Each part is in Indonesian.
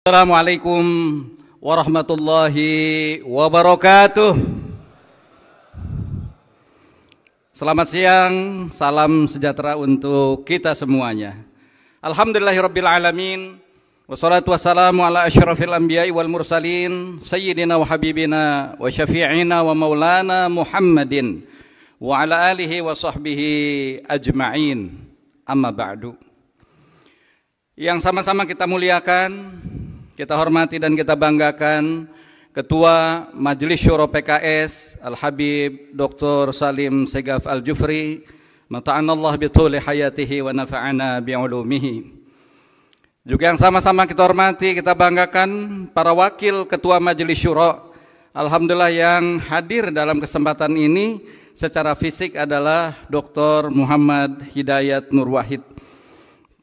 Assalamualaikum warahmatullahi wabarakatuh. Selamat siang, salam sejahtera untuk kita semuanya. Alhamdulillahirabbil alamin, wassalatu wassalamu ala asyrafil anbiya'i wal mursalin, sayyidina wa habibina wa syafi'ina wa maulana Muhammadin wa ala alihi wa sahbihi ajma'in. Amma ba'du. Yang sama-sama kita muliakan, kita hormati dan kita banggakan Ketua Majelis Syuro PKS Al-Habib Dr. Salim Segaf Al-Jufri, mata'anallah bituli hayatihi wa nafa'ana bi'ulumihi. Juga yang sama-sama kita hormati, kita banggakan para wakil Ketua Majelis Syuro. Alhamdulillah yang hadir dalam kesempatan ini secara fisik adalah Dr. Muhammad Hidayat Nur Wahid,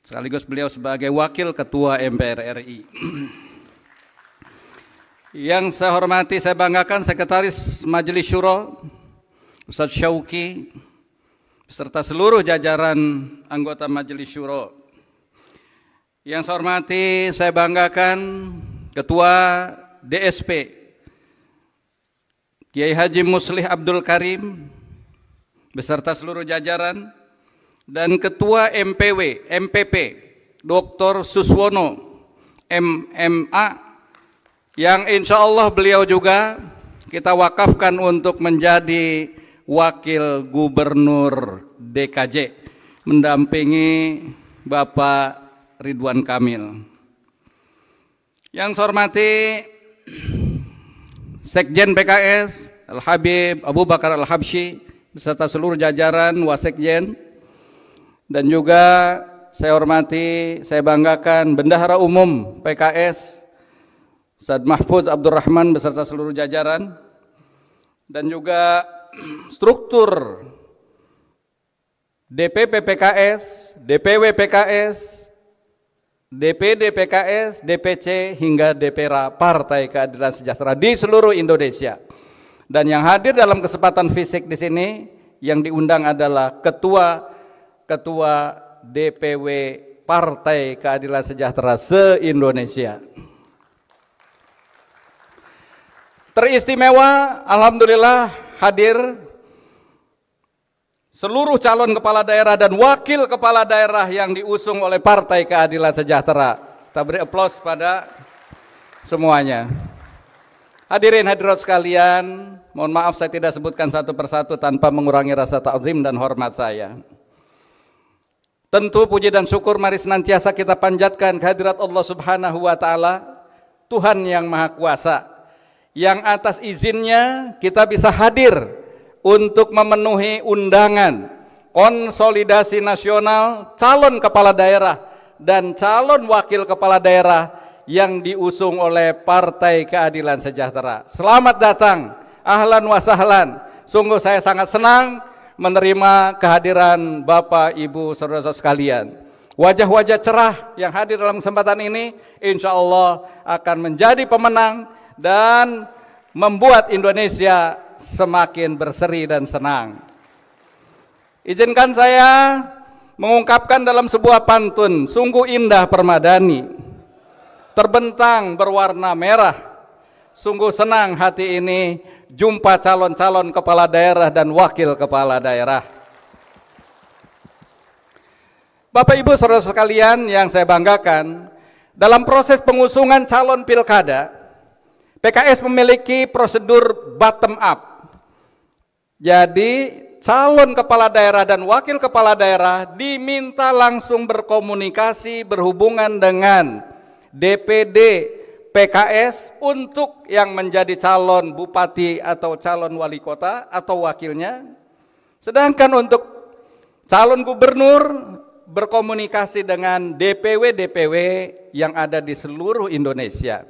sekaligus beliau sebagai Wakil Ketua MPR RI. Yang saya hormati, saya banggakan Sekretaris Majelis Syuro Ustadz Syauki beserta seluruh jajaran anggota Majelis Syuro. Yang saya hormati, saya banggakan Ketua DSP Kiai Haji Muslih Abdul Karim beserta seluruh jajaran, dan Ketua MPP Dr. Suswono MMA, yang insya Allah beliau juga kita wakafkan untuk menjadi Wakil Gubernur DKJ mendampingi Bapak Ridwan Kamil. Yang saya hormati Sekjen PKS Al-Habib Abu Bakar Al-Habsyi beserta seluruh jajaran Wasekjen, dan juga saya hormati, saya banggakan Bendahara Umum PKS Ustadz Mahfuz Abdurrahman beserta seluruh jajaran, dan juga struktur DPP PKS, DPW PKS, DPD PKS, DPC hingga DPRA Partai Keadilan Sejahtera di seluruh Indonesia. Dan yang hadir dalam kesempatan fisik di sini yang diundang adalah ketua DPW Partai Keadilan Sejahtera se-Indonesia. Teristimewa, alhamdulillah hadir seluruh calon kepala daerah dan wakil kepala daerah yang diusung oleh Partai Keadilan Sejahtera. Kita beri aplaus pada semuanya. Hadirin hadirat sekalian, mohon maaf saya tidak sebutkan satu persatu tanpa mengurangi rasa ta'zim dan hormat saya. Tentu puji dan syukur mari senantiasa kita panjatkan kehadirat Allah Subhanahu wa Ta'ala, Tuhan yang Maha Kuasa, yang atas izinnya kita bisa hadir untuk memenuhi undangan konsolidasi nasional calon kepala daerah dan calon wakil kepala daerah yang diusung oleh Partai Keadilan Sejahtera. Selamat datang, ahlan wa sahlan. Sungguh saya sangat senang menerima kehadiran Bapak, Ibu, saudara-saudara sekalian. Wajah-wajah cerah yang hadir dalam kesempatan ini insya Allah akan menjadi pemenang dan membuat Indonesia semakin berseri dan senang. Izinkan saya mengungkapkan dalam sebuah pantun, sungguh indah permadani, terbentang berwarna merah, sungguh senang hati ini jumpa calon-calon kepala daerah dan wakil kepala daerah. Bapak Ibu saudara sekalian yang saya banggakan, dalam proses pengusungan calon pilkada, PKS memiliki prosedur bottom up. Jadi calon kepala daerah dan wakil kepala daerah diminta langsung berkomunikasi, berhubungan dengan DPD PKS untuk yang menjadi calon bupati atau calon wali kota atau wakilnya. Sedangkan untuk calon gubernur berkomunikasi dengan DPW-DPW yang ada di seluruh Indonesia.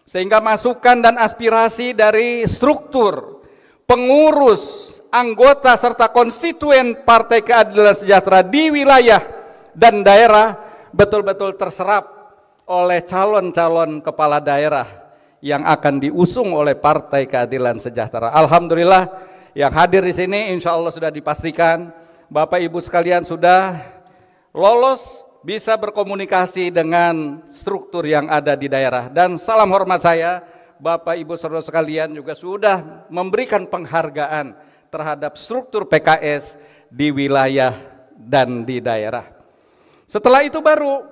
Sehingga masukan dan aspirasi dari struktur, pengurus, anggota serta konstituen Partai Keadilan Sejahtera di wilayah dan daerah betul-betul terserap oleh calon-calon kepala daerah yang akan diusung oleh Partai Keadilan Sejahtera. Alhamdulillah yang hadir di sini insya Allah sudah dipastikan Bapak Ibu sekalian sudah lolos bisa berkomunikasi dengan struktur yang ada di daerah. Dan salam hormat saya, Bapak Ibu saudara sekalian juga sudah memberikan penghargaan terhadap struktur PKS di wilayah dan di daerah. Setelah itu baru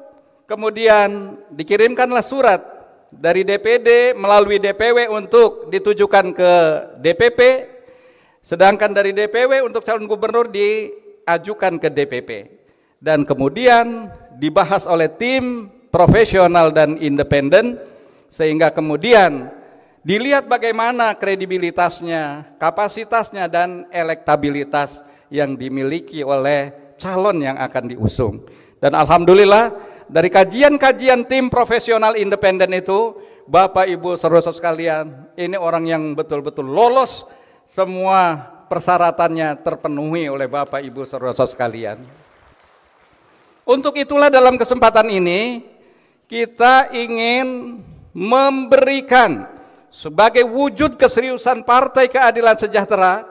kemudian dikirimkanlah surat dari DPD melalui DPW untuk ditujukan ke DPP, sedangkan dari DPW untuk calon gubernur diajukan ke DPP. Dan kemudian dibahas oleh tim profesional dan independen, sehingga kemudian dilihat bagaimana kredibilitasnya, kapasitasnya, dan elektabilitas yang dimiliki oleh calon yang akan diusung. Dan alhamdulillah dari kajian-kajian tim profesional independen itu, Bapak Ibu saudara sekalian, ini orang yang betul-betul lolos, semua persyaratannya terpenuhi oleh Bapak Ibu saudara sekalian. Untuk itulah dalam kesempatan ini kita ingin memberikan sebagai wujud keseriusan Partai Keadilan Sejahtera,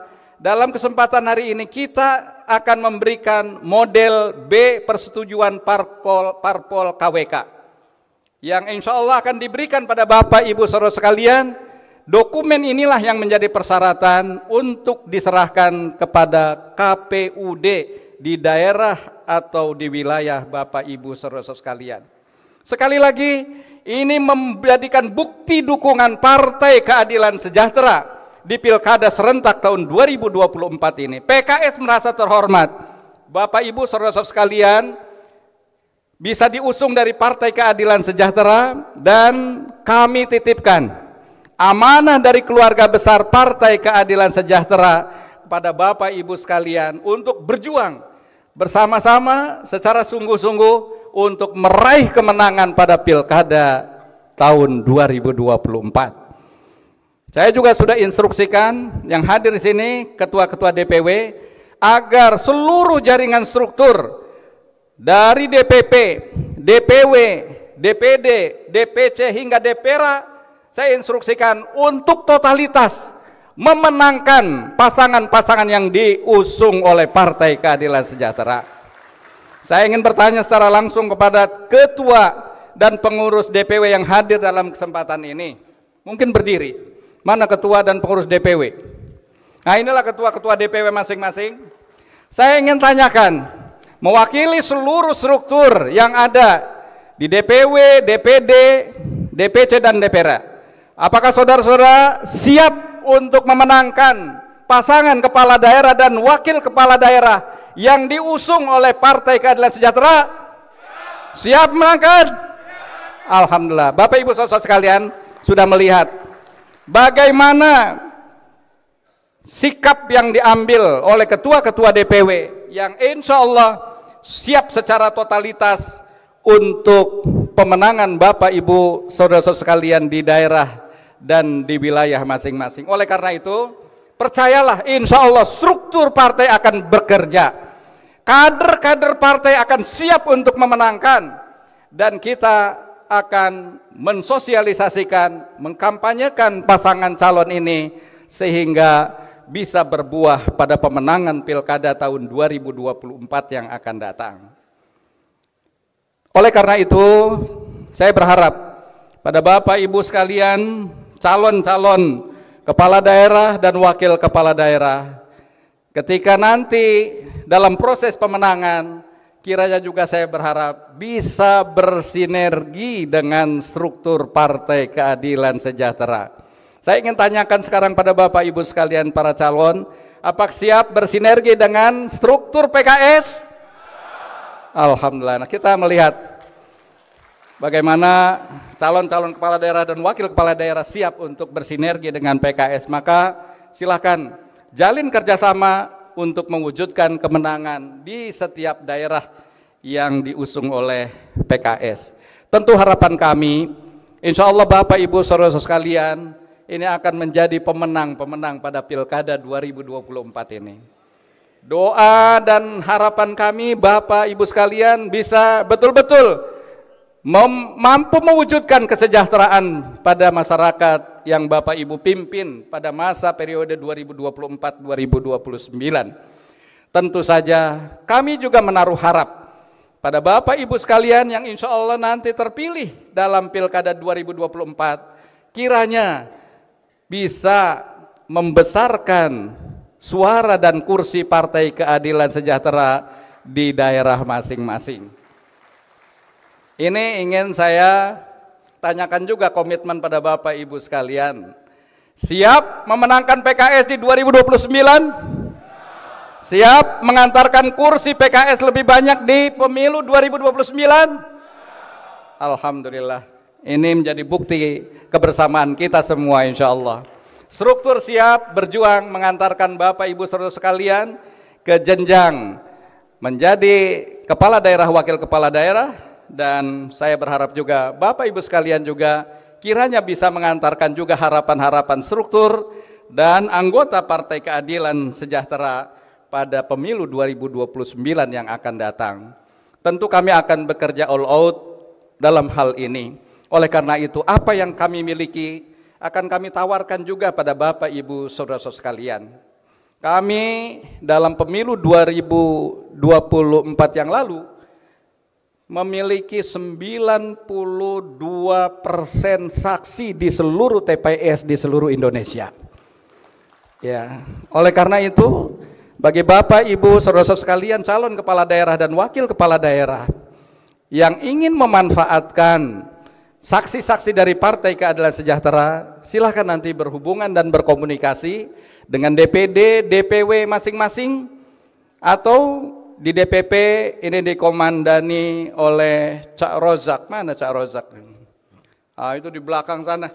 dalam kesempatan hari ini kita akan memberikan model B persetujuan parpol KWK yang insya Allah akan diberikan pada Bapak Ibu saudara sekalian. Dokumen inilah yang menjadi persyaratan untuk diserahkan kepada KPUD di daerah atau di wilayah Bapak Ibu saudara sekalian. Sekali lagi, ini menjadikan bukti dukungan Partai Keadilan Sejahtera di Pilkada serentak tahun 2024 ini. PKS merasa terhormat, Bapak Ibu saudara sekalian, bisa diusung dari Partai Keadilan Sejahtera, dan kami titipkan amanah dari keluarga besar Partai Keadilan Sejahtera pada Bapak Ibu sekalian untuk berjuang bersama-sama secara sungguh-sungguh untuk meraih kemenangan pada Pilkada tahun 2024. Saya juga sudah instruksikan yang hadir di sini, ketua-ketua DPW, agar seluruh jaringan struktur dari DPP, DPW, DPD, DPC hingga DPRA, saya instruksikan untuk totalitas memenangkan pasangan-pasangan yang diusung oleh Partai Keadilan Sejahtera. Saya ingin bertanya secara langsung kepada ketua dan pengurus DPW yang hadir dalam kesempatan ini. Mungkin berdiri. Mana ketua dan pengurus DPW? Nah, inilah ketua-ketua DPW masing-masing. Saya ingin tanyakan, mewakili seluruh struktur yang ada di DPW, DPD, DPC, dan DPRA. Apakah saudara-saudara siap untuk memenangkan pasangan kepala daerah dan wakil kepala daerah yang diusung oleh Partai Keadilan Sejahtera? Siap menangkan? Alhamdulillah. Bapak Ibu saudara sekalian sudah melihat bagaimana sikap yang diambil oleh ketua-ketua DPW yang insya Allah siap secara totalitas untuk pemenangan Bapak Ibu saudara-saudara sekalian di daerah dan di wilayah masing-masing. Oleh karena itu, percayalah, insya Allah struktur partai akan bekerja. Kader-kader partai akan siap untuk memenangkan, dan kita akan mensosialisasikan, mengkampanyekan pasangan calon ini sehingga bisa berbuah pada pemenangan Pilkada tahun 2024 yang akan datang. Oleh karena itu, saya berharap pada Bapak Ibu sekalian, calon-calon kepala daerah dan wakil kepala daerah, ketika nanti dalam proses pemenangan, kiranya juga saya berharap bisa bersinergi dengan struktur Partai Keadilan Sejahtera. Saya ingin tanyakan sekarang pada Bapak Ibu sekalian para calon, apakah siap bersinergi dengan struktur PKS? Alhamdulillah. Nah, kita melihat bagaimana calon-calon kepala daerah dan wakil kepala daerah siap untuk bersinergi dengan PKS. Maka silakan jalin kerjasama untuk mewujudkan kemenangan di setiap daerah yang diusung oleh PKS. Tentu harapan kami, insya Allah Bapak Ibu saudara sekalian, ini akan menjadi pemenang-pemenang pada Pilkada 2024 ini. Doa dan harapan kami Bapak Ibu sekalian bisa betul-betul mampu mewujudkan kesejahteraan pada masyarakat yang Bapak Ibu pimpin pada masa periode 2024-2029. Tentu saja kami juga menaruh harap pada Bapak Ibu sekalian yang insya Allah nanti terpilih dalam Pilkada 2024, kiranya bisa membesarkan suara dan kursi Partai Keadilan Sejahtera di daerah masing-masing. Ini ingin saya tanyakan juga komitmen pada Bapak Ibu sekalian. Siap memenangkan PKS di 2029? Siap mengantarkan kursi PKS lebih banyak di pemilu 2029? Alhamdulillah, ini menjadi bukti kebersamaan kita semua insya Allah. Struktur siap berjuang mengantarkan Bapak Ibu saudara sekalian ke jenjang menjadi kepala daerah, wakil kepala daerah, dan saya berharap juga Bapak Ibu sekalian juga kiranya bisa mengantarkan juga harapan-harapan struktur dan anggota Partai Keadilan Sejahtera pada pemilu 2029 yang akan datang. Tentu kami akan bekerja all out dalam hal ini. Oleh karena itu, apa yang kami miliki akan kami tawarkan juga pada Bapak Ibu saudara-saudara sekalian. Kami dalam pemilu 2024 yang lalu memiliki 92% saksi di seluruh TPS di seluruh Indonesia. Ya, oleh karena itu bagi Bapak Ibu saudara-saudara sekalian calon kepala daerah dan wakil kepala daerah yang ingin memanfaatkan saksi-saksi dari Partai Keadilan Sejahtera, silahkan nanti berhubungan dan berkomunikasi dengan DPD, DPW masing-masing, atau di DPP ini dikomandani oleh Cak Rozak. Mana Cak Rozak? Itu di belakang sana.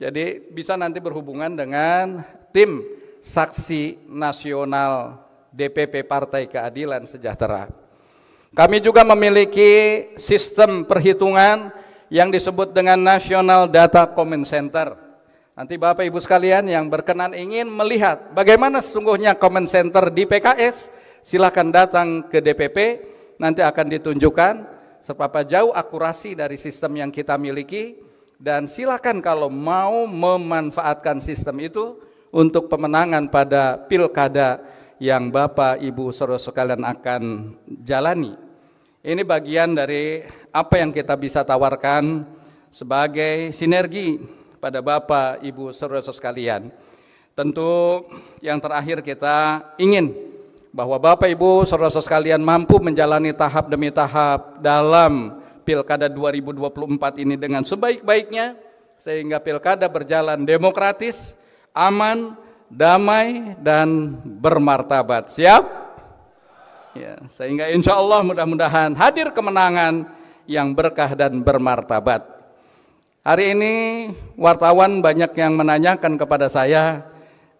Jadi bisa nanti berhubungan dengan tim saksi nasional DPP Partai Keadilan Sejahtera. Kami juga memiliki sistem perhitungan yang disebut dengan National Data Command Center. Nanti Bapak Ibu sekalian yang berkenan ingin melihat bagaimana sesungguhnya command center di PKS, silakan datang ke DPP, nanti akan ditunjukkan seberapa jauh akurasi dari sistem yang kita miliki, dan silakan kalau mau memanfaatkan sistem itu untuk pemenangan pada pilkada yang Bapak Ibu saudara sekalian akan jalani. Ini bagian dari apa yang kita bisa tawarkan sebagai sinergi pada Bapak Ibu saudara sekalian. Tentu yang terakhir kita ingin bahwa Bapak Ibu saudara sekalian mampu menjalani tahap demi tahap dalam pilkada 2024 ini dengan sebaik-baiknya, sehingga pilkada berjalan demokratis, aman, damai, dan bermartabat. Siap? Ya, sehingga insya Allah mudah-mudahan hadir kemenangan yang berkah dan bermartabat. Hari ini wartawan banyak yang menanyakan kepada saya,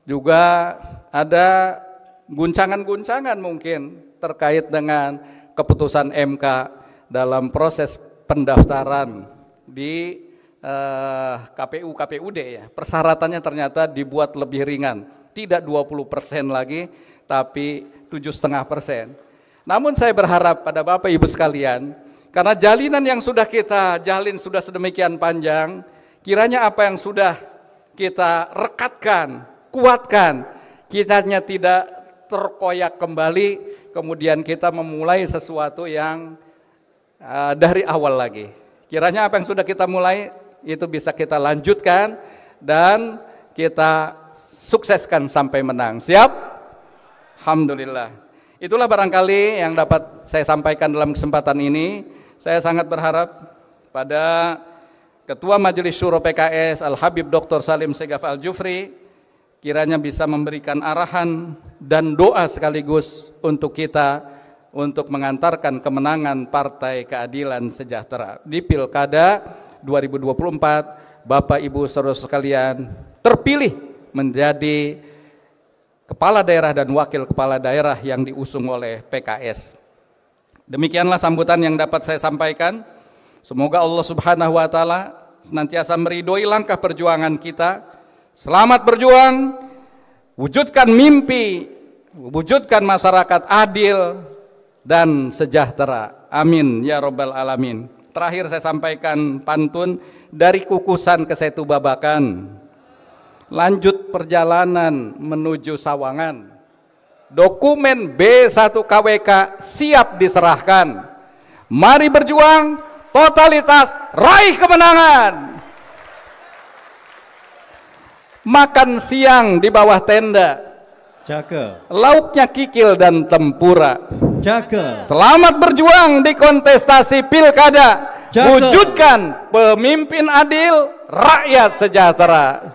juga ada guncangan-guncangan mungkin terkait dengan keputusan MK dalam proses pendaftaran di KPU, KPUD ya. Persyaratannya ternyata dibuat lebih ringan, tidak 20% lagi, tapi 7,5%. Namun saya berharap pada Bapak Ibu sekalian, karena jalinan yang sudah kita jalin sudah sedemikian panjang, kiranya apa yang sudah kita rekatkan, kuatkan, kitanya tidak terkoyak kembali, kemudian kita memulai sesuatu yang dari awal lagi. Kiranya apa yang sudah kita mulai itu bisa kita lanjutkan dan kita sukseskan sampai menang. Siap? Alhamdulillah. Itulah barangkali yang dapat saya sampaikan dalam kesempatan ini. Saya sangat berharap pada Ketua Majelis Syuro PKS Al-Habib Dr. Salim Segaf Al-Jufri kiranya bisa memberikan arahan dan doa sekaligus untuk kita untuk mengantarkan kemenangan Partai Keadilan Sejahtera di Pilkada 2024. Bapak Ibu saudara sekalian terpilih menjadi kepala daerah dan wakil kepala daerah yang diusung oleh PKS. Demikianlah sambutan yang dapat saya sampaikan. Semoga Allah Subhanahu wa taala senantiasa meridhoi langkah perjuangan kita. Selamat berjuang, wujudkan mimpi, wujudkan masyarakat adil dan sejahtera. Amin ya rabbal alamin. Terakhir saya sampaikan pantun dari Kukusan ke Setu Babakan. Lanjut perjalanan menuju Sawangan. Dokumen B1 KWK siap diserahkan. Mari berjuang, totalitas, raih kemenangan. Makan siang di bawah tenda, jaga. Lauknya kikil dan tempura, jaga. Selamat berjuang di kontestasi pilkada, jaga. Wujudkan pemimpin adil, rakyat sejahtera.